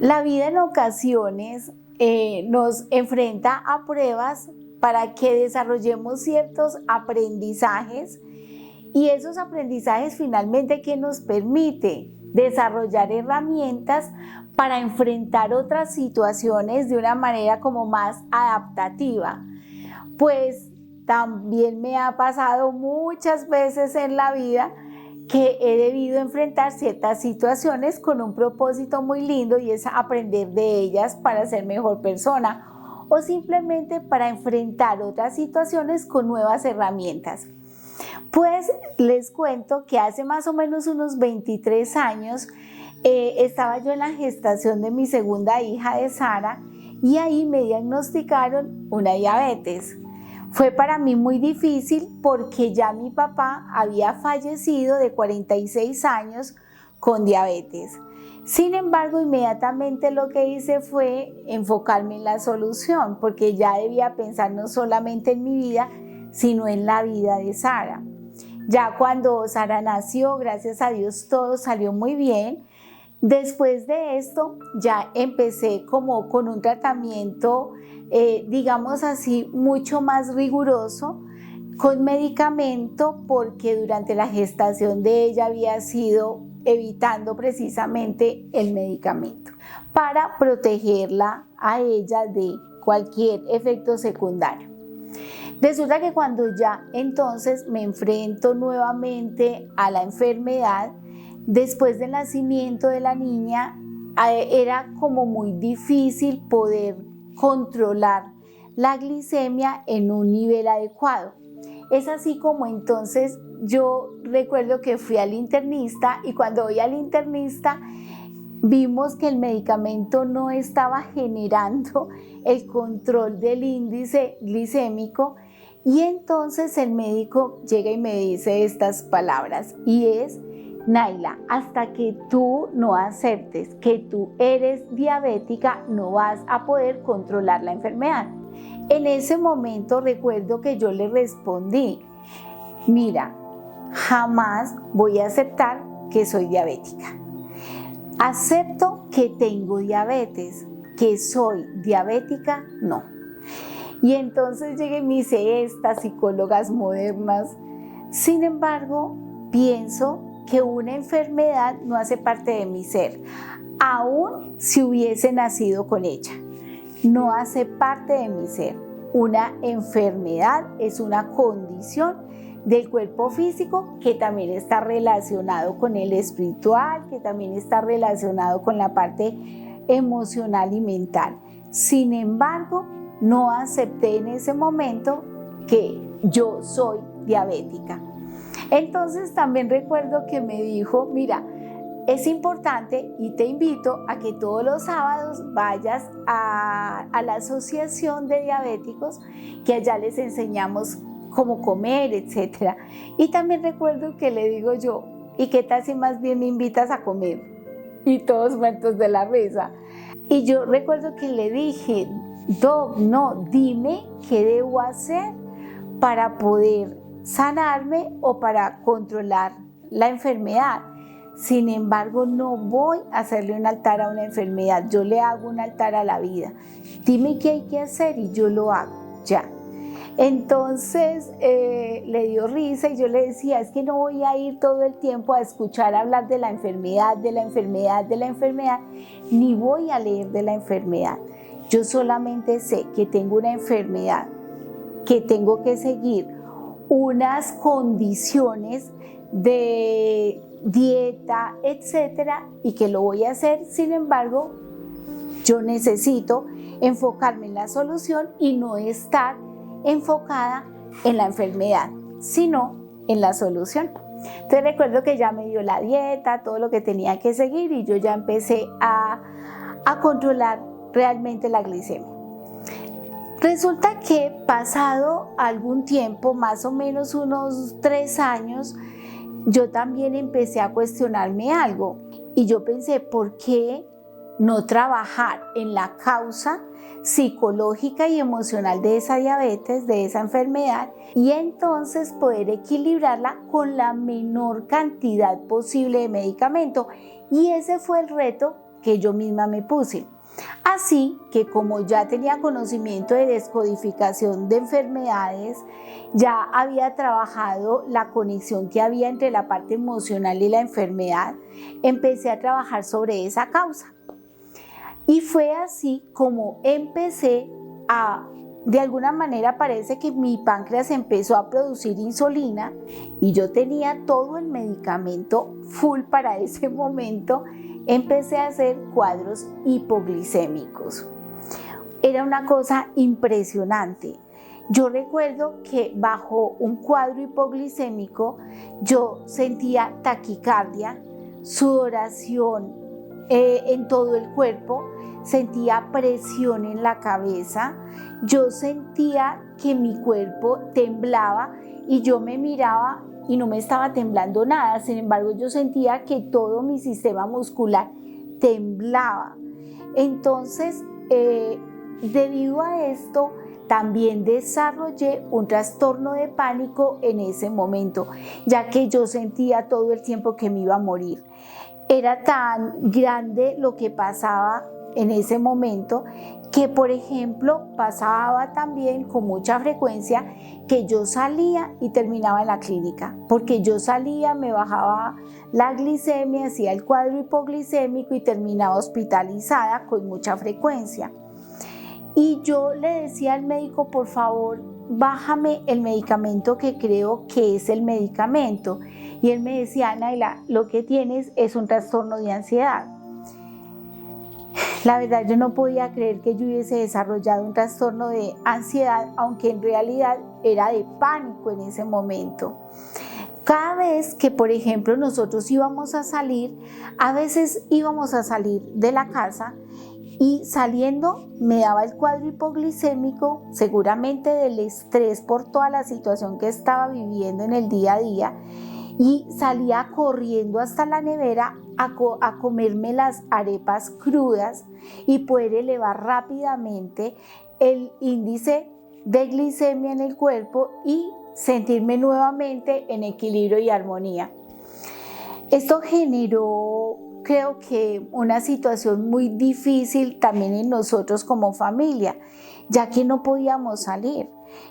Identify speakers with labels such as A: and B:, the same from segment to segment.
A: La vida en ocasiones nos enfrenta a pruebas para que desarrollemos ciertos aprendizajes y esos aprendizajes finalmente que nos permite desarrollar herramientas para enfrentar otras situaciones de una manera como más adaptativa. Pues también me ha pasado muchas veces en la vida que he debido enfrentar ciertas situaciones con un propósito muy lindo y es aprender de ellas para ser mejor persona o simplemente para enfrentar otras situaciones con nuevas herramientas. Pues les cuento que hace más o menos unos 23 años estaba yo en la gestación de mi segunda hija de Sara y ahí me diagnosticaron una diabetes. Fue para mí muy difícil porque ya mi papá había fallecido de 46 años con diabetes. Sin embargo, inmediatamente lo que hice fue enfocarme en la solución porque ya debía pensar no solamente en mi vida, sino en la vida de Sara. Ya cuando Sara nació, gracias a Dios, todo salió muy bien. Después de esto, ya empecé como con un tratamiento, digamos así, mucho más riguroso, con medicamento, porque durante la gestación de ella había sido evitando precisamente el medicamento para protegerla a ella de cualquier efecto secundario. Resulta que cuando ya entonces me enfrento nuevamente a la enfermedad, después del nacimiento de la niña, era como muy difícil poder controlar la glicemia en un nivel adecuado. Es así como entonces yo recuerdo que fui al internista y cuando voy al internista vimos que el medicamento no estaba generando el control del índice glicémico y entonces el médico llega y me dice estas palabras y es: Naila, hasta que tú no aceptes que tú eres diabética, no vas a poder controlar la enfermedad. En ese momento recuerdo que yo le respondí: mira, jamás voy a aceptar que soy diabética. Acepto que tengo diabetes, que soy diabética, no. Y entonces llegué y me dice estas psicólogas modernas: sin embargo, pienso que una enfermedad no hace parte de mi ser, aun si hubiese nacido con ella. No hace parte de mi ser. Una enfermedad es una condición del cuerpo físico que también está relacionado con el espiritual, que también está relacionado con la parte emocional y mental. Sin embargo, no acepté en ese momento que yo soy diabética. Entonces también recuerdo que me dijo: mira, es importante y te invito a que todos los sábados vayas a la asociación de diabéticos, que allá les enseñamos cómo comer, etc. Y también recuerdo que le digo yo: ¿y qué tal si más bien me invitas a comer? Y todos muertos de la risa. Y yo recuerdo que le dije: Doc, no, dime qué debo hacer para poder sanarme o para controlar la enfermedad. Sin embargo, no voy a hacerle un altar a una enfermedad, yo le hago un altar a la vida. Dime qué hay que hacer y yo lo hago, ya. Entonces le dio risa y yo le decía: es que no voy a ir todo el tiempo a escuchar hablar de la enfermedad, de la enfermedad, de la enfermedad, ni voy a leer de la enfermedad. Yo solamente sé que tengo una enfermedad, que tengo que seguir unas condiciones de dieta, etcétera, y que lo voy a hacer. Sin embargo, yo necesito enfocarme en la solución y no estar enfocada en la enfermedad, sino en la solución. Entonces recuerdo que ya me dio la dieta, todo lo que tenía que seguir y yo ya empecé a controlar realmente la glicemia. Resulta que pasado algún tiempo, más o menos unos 3 años, yo también empecé a cuestionarme algo y yo pensé: ¿por qué no trabajar en la causa psicológica y emocional de esa diabetes, de esa enfermedad, y entonces poder equilibrarla con la menor cantidad posible de medicamento? Y ese fue el reto que yo misma me puse. Así que como ya tenía conocimiento de descodificación de enfermedades, ya había trabajado la conexión que había entre la parte emocional y la enfermedad, empecé a trabajar sobre esa causa. Y fue así como empecé de alguna manera parece que mi páncreas empezó a producir insulina y yo tenía todo el medicamento full para ese momento. Empecé a hacer cuadros hipoglicémicos. Era una cosa impresionante. Yo recuerdo que bajo un cuadro hipoglicémico yo sentía taquicardia, sudoración en todo el cuerpo, sentía presión en la cabeza, yo sentía que mi cuerpo temblaba y yo me miraba y no me estaba temblando nada. Sin embargo, yo sentía que todo mi sistema muscular temblaba. Entonces, debido a esto, también desarrollé un trastorno de pánico en ese momento, ya que yo sentía todo el tiempo que me iba a morir. Era tan grande lo que pasaba en ese momento que, por ejemplo, pasaba también con mucha frecuencia que yo salía y terminaba en la clínica, porque yo salía, me bajaba la glicemia, hacía el cuadro hipoglicémico y terminaba hospitalizada con mucha frecuencia. Y yo le decía al médico, por favor, bájame el medicamento que creo que es el medicamento. Y él me decía, Naila, lo que tienes es un trastorno de ansiedad. La verdad, yo no podía creer que yo hubiese desarrollado un trastorno de ansiedad, aunque en realidad era de pánico en ese momento. Cada vez que, por ejemplo, nosotros íbamos a salir, a veces íbamos a salir de la casa y saliendo me daba el cuadro hipoglicémico, seguramente del estrés por toda la situación que estaba viviendo en el día a día, y salía corriendo hasta la nevera a comerme las arepas crudas y poder elevar rápidamente el índice de glicemia en el cuerpo y sentirme nuevamente en equilibrio y armonía. Esto generó, creo que, una situación muy difícil también en nosotros como familia, ya que no podíamos salir.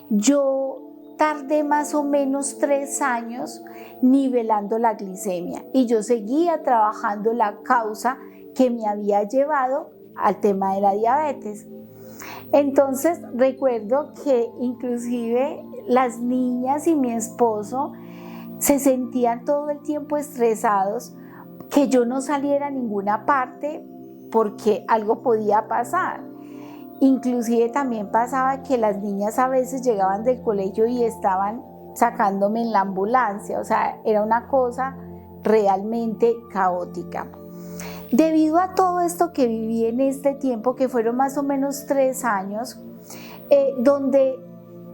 A: Yo tardé más o menos 3 años nivelando la glicemia y yo seguía trabajando la causa que me había llevado al tema de la diabetes. Entonces recuerdo que inclusive las niñas y mi esposo se sentían todo el tiempo estresados que yo no saliera a ninguna parte porque algo podía pasar. Inclusive también pasaba que las niñas a veces llegaban del colegio y estaban sacándome en la ambulancia, o sea, era una cosa realmente caótica. Debido a todo esto que viví en este tiempo, que fueron más o menos 3 años, donde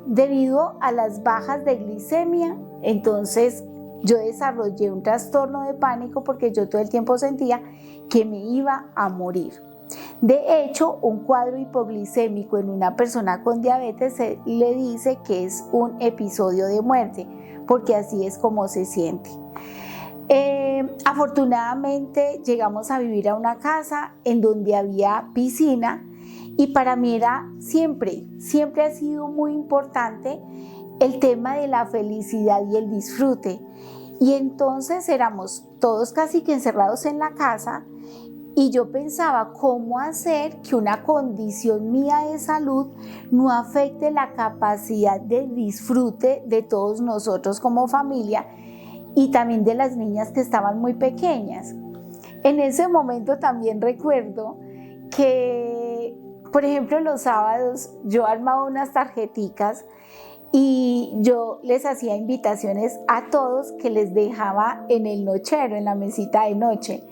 A: debido a las bajas de glicemia, entonces yo desarrollé un trastorno de pánico porque yo todo el tiempo sentía que me iba a morir. De hecho, un cuadro hipoglicémico en una persona con diabetes se le dice que es un episodio de muerte, porque así es como se siente. Afortunadamente llegamos a vivir a una casa en donde había piscina y para mí era siempre ha sido muy importante el tema de la felicidad y el disfrute. Y entonces éramos todos casi que encerrados en la casa y yo pensaba cómo hacer que una condición mía de salud no afecte la capacidad de disfrute de todos nosotros como familia y también de las niñas que estaban muy pequeñas. En ese momento también recuerdo que, por ejemplo, los sábados yo armaba unas tarjeticas y yo les hacía invitaciones a todos que les dejaba en el nochero, en la mesita de noche.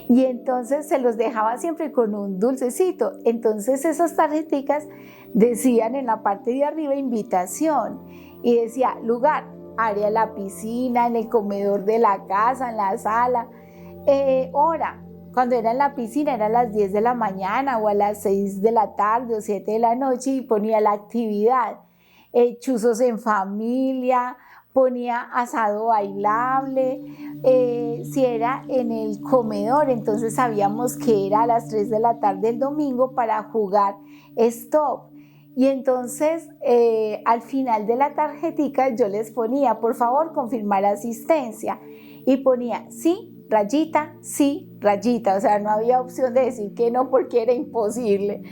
A: Y entonces se los dejaba siempre con un dulcecito. Entonces esas tarjeticas decían en la parte de arriba invitación y decía lugar, área, la piscina, en el comedor de la casa, en la sala, hora. Cuando era en la piscina era a las 10 de la mañana o a las 6 de la tarde o 7 de la noche y ponía la actividad. Chuzos en familia, ponía asado bailable, si era en el comedor, entonces sabíamos que era a las 3 de la tarde el domingo para jugar stop. Y entonces al final de la tarjetica yo les ponía, por favor, confirmar asistencia. Y ponía sí, rayita, o sea, no había opción de decir que no porque era imposible.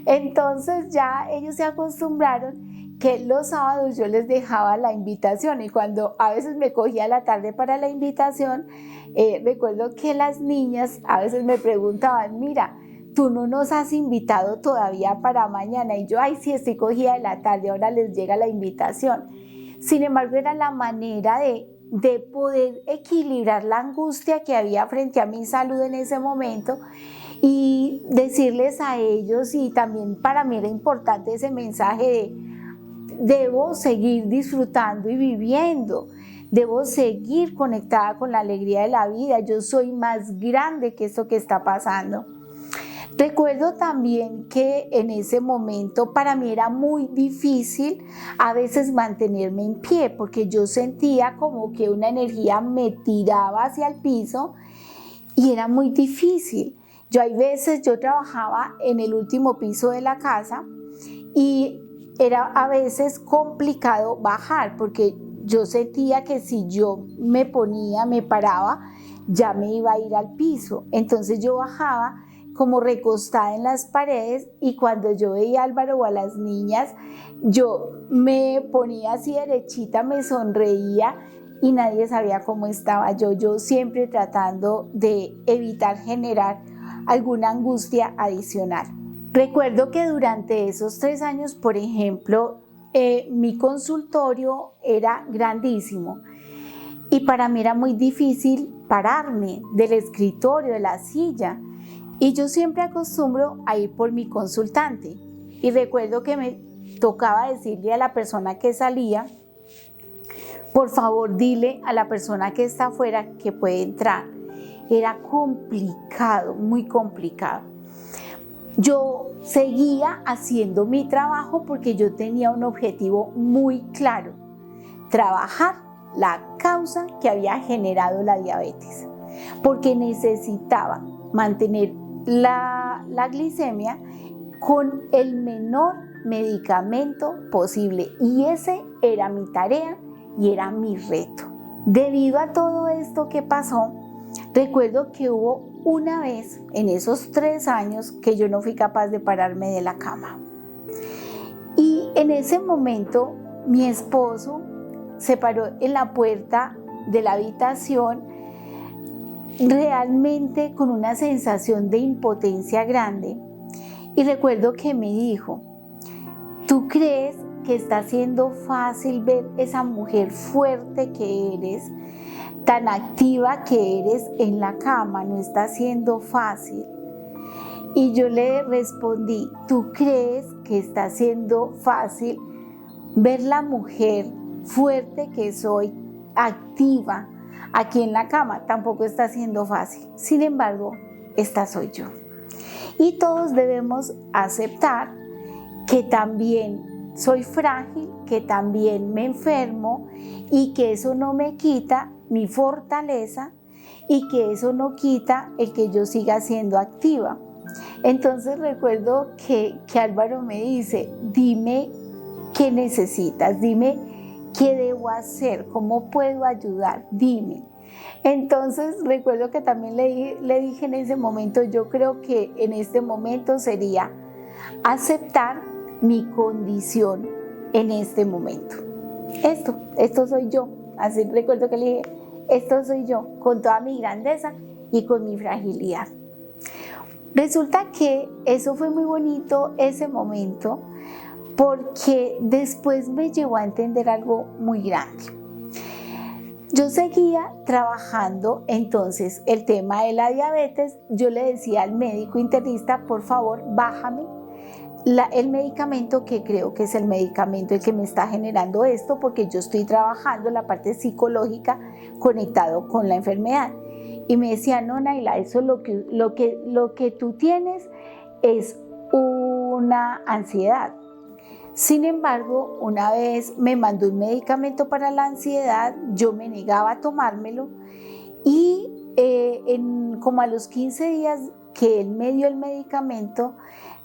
A: Entonces ya ellos se acostumbraron que los sábados yo les dejaba la invitación y cuando a veces me cogía la tarde para la invitación, recuerdo que las niñas a veces me preguntaban, mira, tú no nos has invitado todavía para mañana, y yo, ay, sí, estoy cogida de la tarde, ahora les llega la invitación. Sin embargo, era la manera de poder equilibrar la angustia que había frente a mi salud en ese momento y decirles a ellos, y también para mí era importante ese mensaje de debo seguir disfrutando y viviendo, debo seguir conectada con la alegría de la vida, yo soy más grande que esto que está pasando. Recuerdo también que en ese momento para mí era muy difícil a veces mantenerme en pie porque yo sentía como que una energía me tiraba hacia el piso y era muy difícil. Yo trabajaba en el último piso de la casa y era a veces complicado bajar porque yo sentía que si yo me paraba, ya me iba a ir al piso. Entonces yo bajaba como recostada en las paredes y cuando yo veía a Álvaro o a las niñas, yo me ponía así derechita, me sonreía y nadie sabía cómo estaba yo siempre tratando de evitar generar alguna angustia adicional. Recuerdo que durante esos 3 años, por ejemplo, mi consultorio era grandísimo y para mí era muy difícil pararme del escritorio, de la silla. Y yo siempre acostumbro a ir por mi consultante. Y recuerdo que me tocaba decirle a la persona que salía, por favor dile a la persona que está afuera que puede entrar. Era complicado, muy complicado. Yo seguía haciendo mi trabajo porque yo tenía un objetivo muy claro: trabajar la causa que había generado la diabetes, porque necesitaba mantener la glicemia con el menor medicamento posible y ese era mi tarea y era mi reto. Debido a todo esto que pasó, recuerdo que hubo una vez en esos 3 años que yo no fui capaz de pararme de la cama. Y en ese momento mi esposo se paró en la puerta de la habitación realmente con una sensación de impotencia grande. Y recuerdo que me dijo, ¿tú crees que está siendo fácil ver esa mujer fuerte que eres, tan activa que eres en la cama? No está siendo fácil. Y yo le respondí, ¿tú crees que está siendo fácil ver la mujer fuerte que soy, activa, aquí en la cama? Tampoco está siendo fácil. Sin embargo, esta soy yo. Y todos debemos aceptar que también soy frágil, que también me enfermo y que eso no me quita mi fortaleza y que eso no quita el que yo siga siendo activa. Entonces recuerdo que Álvaro me dice, dime qué necesitas, dime qué debo hacer, cómo puedo ayudar, dime. Entonces recuerdo que también le dije en ese momento, yo creo que en este momento sería aceptar mi condición en este momento. Esto soy yo. Así recuerdo que le dije, esto soy yo, con toda mi grandeza y con mi fragilidad. Resulta que eso fue muy bonito ese momento porque después me llevó a entender algo muy grande. Yo seguía trabajando entonces el tema de la diabetes. Yo le decía al médico internista, por favor, bájame el medicamento que creo que es el medicamento el que me está generando esto, porque yo estoy trabajando la parte psicológica conectado con la enfermedad. Y me decía, no, Naila, eso lo que tú tienes es una ansiedad. Sin embargo, una vez me mandó un medicamento para la ansiedad, yo me negaba a tomármelo y como a los 15 días que él me dio el medicamento,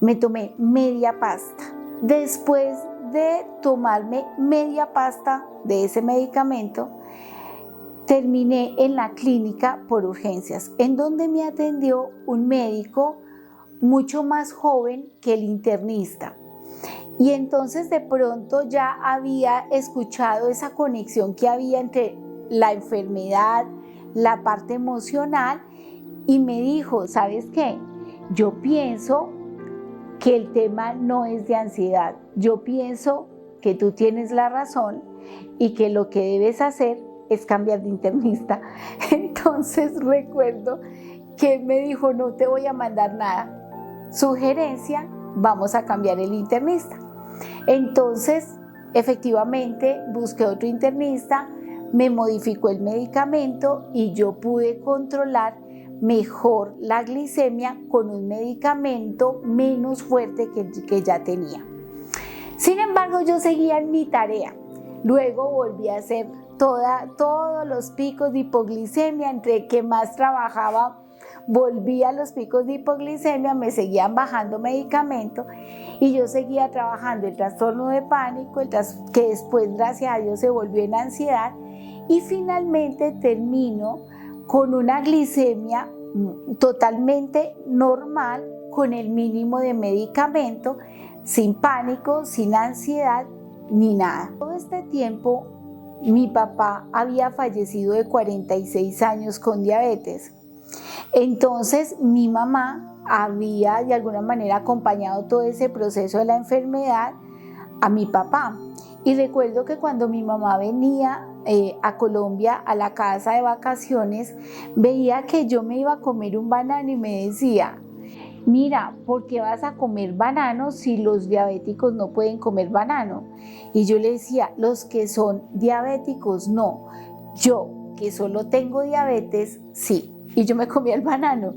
A: me tomé media pasta. Después de tomarme media pasta de ese medicamento, terminé en la clínica por urgencias, en donde me atendió un médico mucho más joven que el internista. Y entonces de pronto ya había escuchado esa conexión que había entre la enfermedad, la parte emocional, y me dijo, ¿sabes qué? Yo pienso que el tema no es de ansiedad. Yo pienso que tú tienes la razón y que lo que debes hacer es cambiar de internista. Entonces recuerdo que me dijo, no te voy a mandar nada. Sugerencia, vamos a cambiar el internista. Entonces, efectivamente, busqué otro internista, me modificó el medicamento y yo pude controlar mejor la glicemia con un medicamento menos fuerte que el que ya tenía. Sin embargo, yo seguía en mi tarea. Luego volví a hacer todos los picos de hipoglicemia, entre que más trabajaba, volví a los picos de hipoglicemia, me seguían bajando medicamentos y yo seguía trabajando el trastorno de pánico, que después, gracias a Dios, se volvió en ansiedad, y finalmente termino con una glicemia totalmente normal, con el mínimo de medicamento, sin pánico, sin ansiedad, ni nada. Todo este tiempo, mi papá había fallecido de 46 años con diabetes. Entonces, mi mamá había de alguna manera acompañado todo ese proceso de la enfermedad a mi papá. Y recuerdo que cuando mi mamá venía a Colombia a la casa de vacaciones, veía que yo me iba a comer un banano y me decía, mira, ¿por qué vas a comer banano si los diabéticos no pueden comer banano? Y yo le decía, los que son diabéticos no, yo que solo tengo diabetes, sí. Y yo me comía el banano.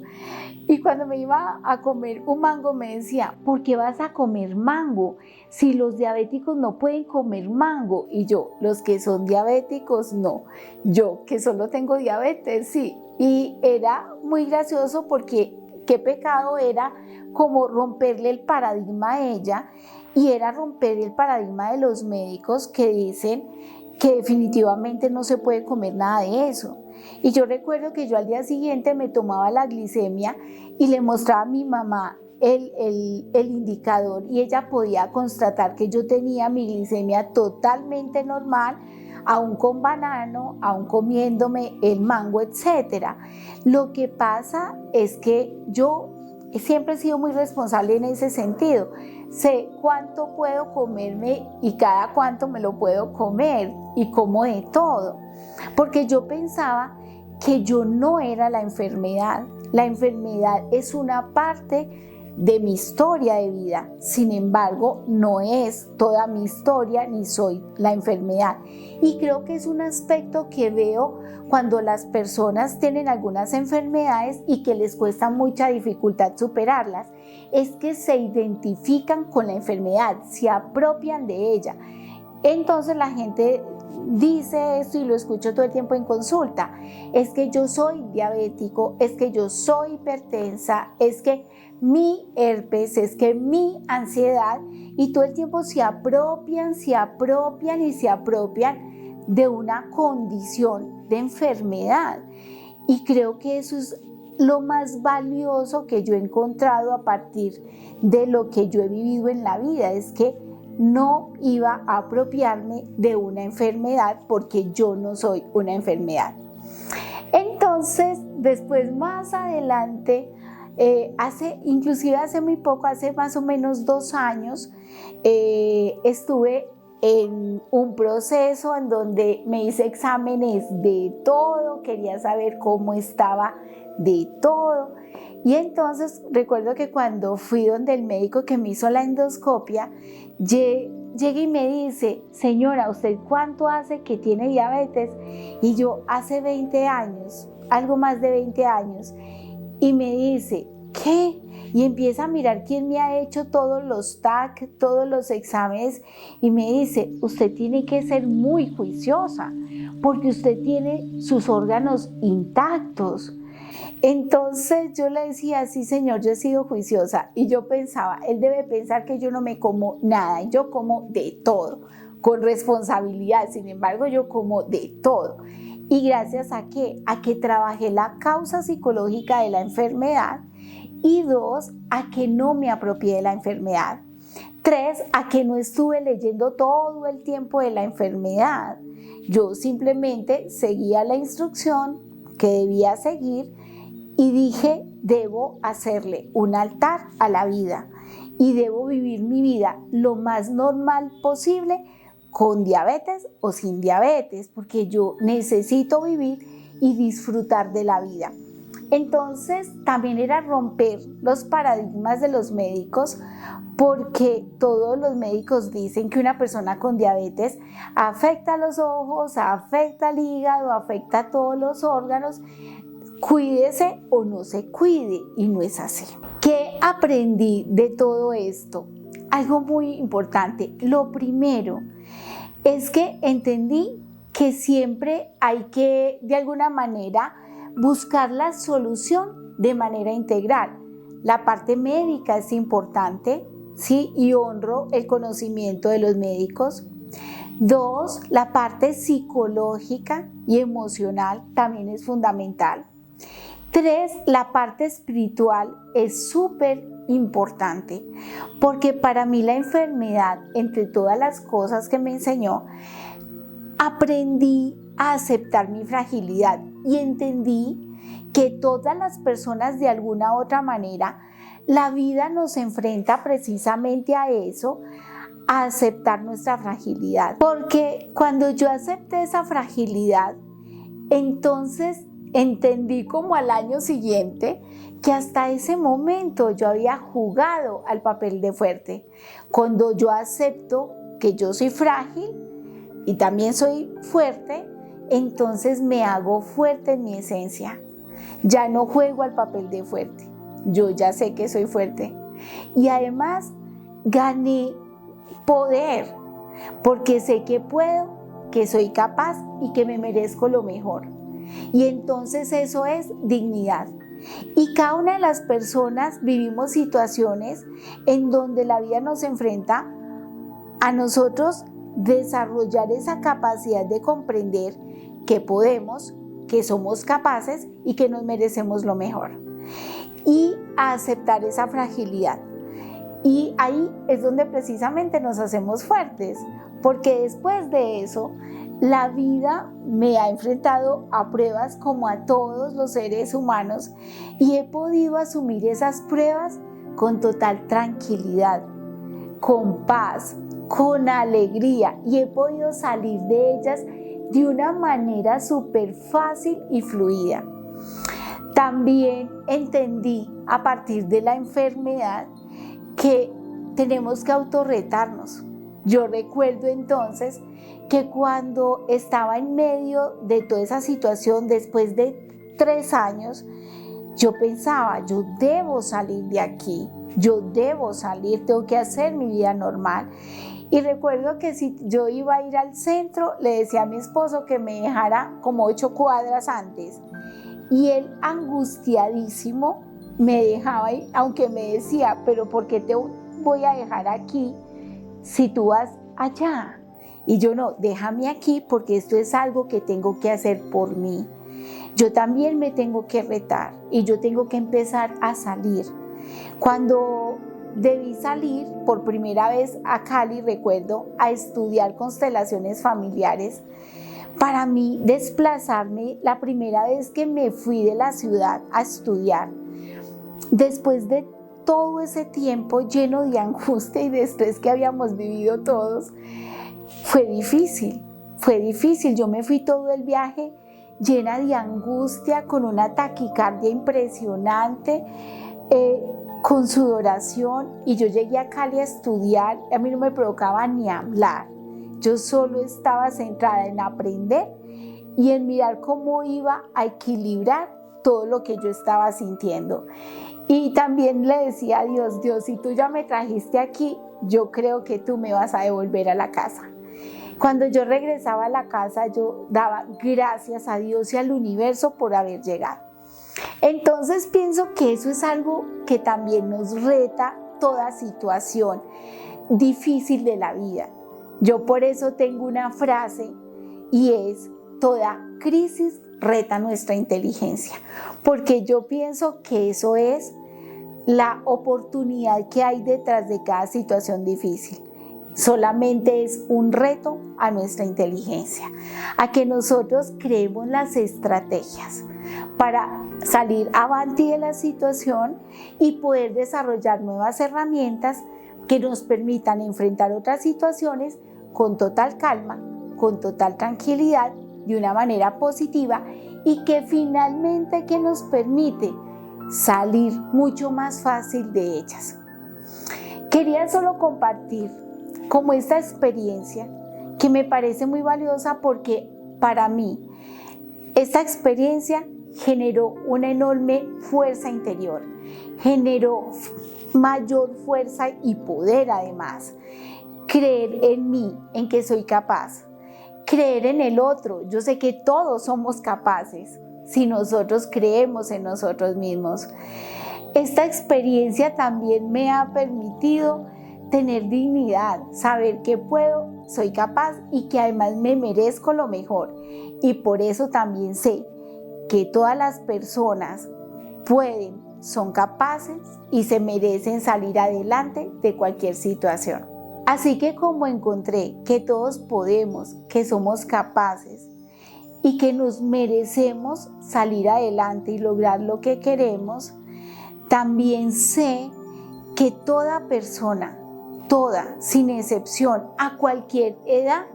A: Y cuando me iba a comer un mango me decía, ¿por qué vas a comer mango si los diabéticos no pueden comer mango? Y yo, los que son diabéticos no, yo que solo tengo diabetes, sí. Y era muy gracioso porque qué pecado era como romperle el paradigma a ella, y era romper el paradigma de los médicos que dicen que definitivamente no se puede comer nada de eso. Y yo recuerdo que yo al día siguiente me tomaba la glicemia y le mostraba a mi mamá el indicador, y ella podía constatar que yo tenía mi glicemia totalmente normal, aún con banano, aún comiéndome el mango, etc. Lo que pasa es que yo siempre he sido muy responsable en ese sentido. Sé cuánto puedo comerme y cada cuánto me lo puedo comer, y como de todo. Porque yo pensaba que yo no era la enfermedad. La enfermedad es una parte de mi historia de vida. Sin embargo, no es toda mi historia ni soy la enfermedad. Y creo que es un aspecto que veo cuando las personas tienen algunas enfermedades y que les cuesta mucha dificultad superarlas. Es que se identifican con la enfermedad, se apropian de ella. Entonces la gente dice esto y lo escucho todo el tiempo en consulta: es que yo soy diabético, es que yo soy hipertensa, es que mi herpes, es que mi ansiedad, y todo el tiempo se apropian de una condición de enfermedad. Y creo que eso es lo más valioso que yo he encontrado a partir de lo que yo he vivido en la vida, es que no iba a apropiarme de una enfermedad porque yo no soy una enfermedad. Entonces, después, más adelante, inclusive hace muy poco, hace más o menos 2 años, estuve en un proceso en donde me hice exámenes de todo, quería saber cómo estaba de todo. Y entonces recuerdo que cuando fui donde el médico que me hizo la endoscopia, llegué y me dice: señora, ¿usted cuánto hace que tiene diabetes? Y yo, hace 20 años, algo más de 20 años. Y me dice: ¿qué? y empieza a mirar quién me ha hecho todos los TAC, todos los exámenes y me dice, usted tiene que ser muy juiciosa porque usted tiene sus órganos intactos. Entonces yo le decía, sí señor, yo he sido juiciosa, y yo pensaba, él debe pensar que yo no me como nada, yo como de todo, con responsabilidad. Sin embargo, yo como de todo. ¿Y gracias a qué? A que trabajé la causa psicológica de la enfermedad, y 2, a que no me apropié de la enfermedad. 3, a que no estuve leyendo todo el tiempo de la enfermedad. Yo simplemente seguía la instrucción que debía seguir y dije, debo hacerle un altar a la vida y debo vivir mi vida lo más normal posible, con diabetes o sin diabetes, porque yo necesito vivir y disfrutar de la vida. Entonces también era romper los paradigmas de los médicos, porque todos los médicos dicen que una persona con diabetes afecta a los ojos, afecta al hígado, afecta a todos los órganos, cuídese o no se cuide, y no es así. ¿Qué aprendí de todo esto? Algo muy importante. Lo primero es que entendí que siempre hay que, de alguna manera, buscar la solución de manera integral. La parte médica es importante, ¿sí? Y honro el conocimiento de los médicos. 2, la parte psicológica y emocional también es fundamental. 3, la parte espiritual es súper importante, porque para mí la enfermedad, entre todas las cosas que me enseñó, aprendí a aceptar mi fragilidad y entendí que todas las personas, de alguna u otra manera, la vida nos enfrenta precisamente a eso, a aceptar nuestra fragilidad. Porque cuando yo acepté esa fragilidad, entonces entendí como al año siguiente que hasta ese momento yo había jugado al papel de fuerte. Cuando yo acepto que yo soy frágil y también soy fuerte, entonces me hago fuerte en mi esencia. Ya no juego al papel de fuerte, yo ya sé que soy fuerte. Y además gané poder, porque sé que puedo, que soy capaz y que me merezco lo mejor. Y entonces eso es dignidad. Y cada una de las personas vivimos situaciones en donde la vida nos enfrenta a nosotros desarrollar esa capacidad de comprender que podemos, que somos capaces y que nos merecemos lo mejor. Y a aceptar esa fragilidad. Y ahí es donde precisamente nos hacemos fuertes, porque después de eso, la vida me ha enfrentado a pruebas como a todos los seres humanos, y he podido asumir esas pruebas con total tranquilidad, con paz, con alegría, y he podido salir de ellas de una manera súper fácil y fluida. También entendí a partir de la enfermedad que tenemos que autorretarnos. Yo recuerdo entonces que cuando estaba en medio de toda esa situación, después de 3 años, yo pensaba, yo debo salir de aquí, yo debo salir, tengo que hacer mi vida normal. Y recuerdo que si yo iba a ir al centro, le decía a mi esposo que me dejara como 8 cuadras antes. Y él, angustiadísimo, me dejaba ahí, aunque me decía, pero ¿por qué te voy a dejar aquí si tú vas allá? Y yo, no, déjame aquí porque esto es algo que tengo que hacer por mí. Yo también me tengo que retar y yo tengo que empezar a salir. Cuando debí salir por primera vez a Cali, recuerdo, a estudiar constelaciones familiares, para mí desplazarme, la primera vez que me fui de la ciudad a estudiar, después de todo ese tiempo lleno de angustia y de estrés que habíamos vivido todos, fue difícil. Yo me fui todo el viaje llena de angustia, con una taquicardia impresionante, con sudoración, y yo llegué a Cali a estudiar, a mí no me provocaba ni hablar. Yo solo estaba centrada en aprender y en mirar cómo iba a equilibrar todo lo que yo estaba sintiendo. Y también le decía a Dios, Dios, si tú ya me trajiste aquí, yo creo que tú me vas a devolver a la casa. Cuando yo regresaba a la casa, yo daba gracias a Dios y al universo por haber llegado. Entonces pienso que eso es algo que también nos reta toda situación difícil de la vida. Yo por eso tengo una frase y es: toda crisis reta nuestra inteligencia, porque yo pienso que eso es la oportunidad que hay detrás de cada situación difícil. Solamente es un reto a nuestra inteligencia, a que nosotros creemos las estrategias para salir avante de la situación y poder desarrollar nuevas herramientas que nos permitan enfrentar otras situaciones con total calma, con total tranquilidad, de una manera positiva, y que finalmente que nos permite salir mucho más fácil de ellas. Quería solo compartir como esta experiencia que me parece muy valiosa, porque para mí esta experiencia generó una enorme fuerza interior, generó mayor fuerza y poder además. Creer en mí, en que soy capaz, creer en el otro. Yo sé que todos somos capaces si nosotros creemos en nosotros mismos. Esta experiencia también me ha permitido tener dignidad, saber que puedo, soy capaz y que además me merezco lo mejor. Y por eso también sé que todas las personas pueden, son capaces y se merecen salir adelante de cualquier situación. Así que como encontré que todos podemos, que somos capaces y que nos merecemos salir adelante y lograr lo que queremos, también sé que toda persona, toda, sin excepción, a cualquier edad,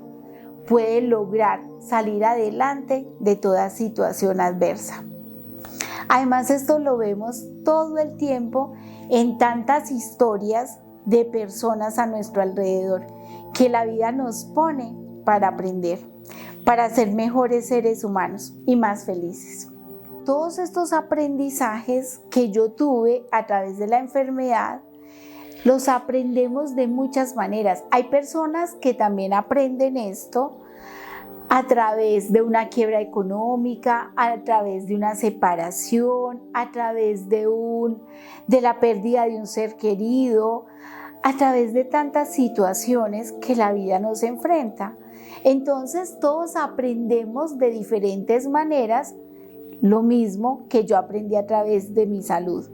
A: puede lograr salir adelante de toda situación adversa. Además, esto lo vemos todo el tiempo en tantas historias de personas a nuestro alrededor que la vida nos pone para aprender, para ser mejores seres humanos y más felices. Todos estos aprendizajes que yo tuve a través de la enfermedad los aprendemos de muchas maneras. Hay personas que también aprenden esto a través de una quiebra económica, a través de una separación, a través de la pérdida de un ser querido, a través de tantas situaciones que la vida nos enfrenta. Entonces todos aprendemos de diferentes maneras lo mismo que yo aprendí a través de mi salud.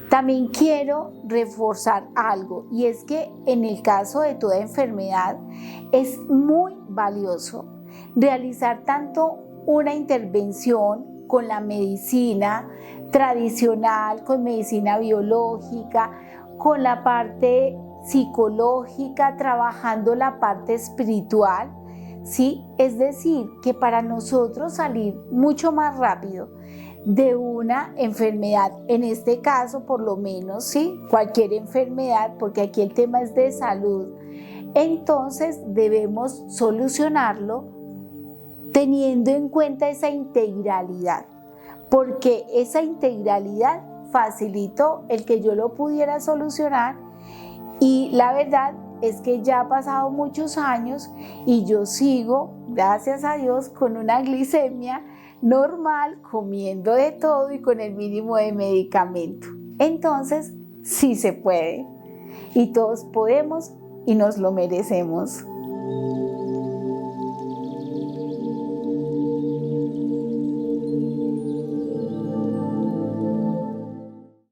A: También quiero reforzar algo, y es que en el caso de toda enfermedad es muy valioso realizar tanto una intervención con la medicina tradicional, con medicina biológica, con la parte psicológica, trabajando la parte espiritual, ¿sí? Es decir, que para nosotros salir mucho más rápido de una enfermedad, en este caso por lo menos, ¿sí? Cualquier enfermedad, porque aquí el tema es de salud, entonces debemos solucionarlo teniendo en cuenta esa integralidad, porque esa integralidad facilitó el que yo lo pudiera solucionar, y la verdad es que ya ha pasado muchos años y yo sigo, gracias a Dios, con una glicemia normal, comiendo de todo y con el mínimo de medicamento. Entonces, sí se puede y todos podemos y nos lo merecemos.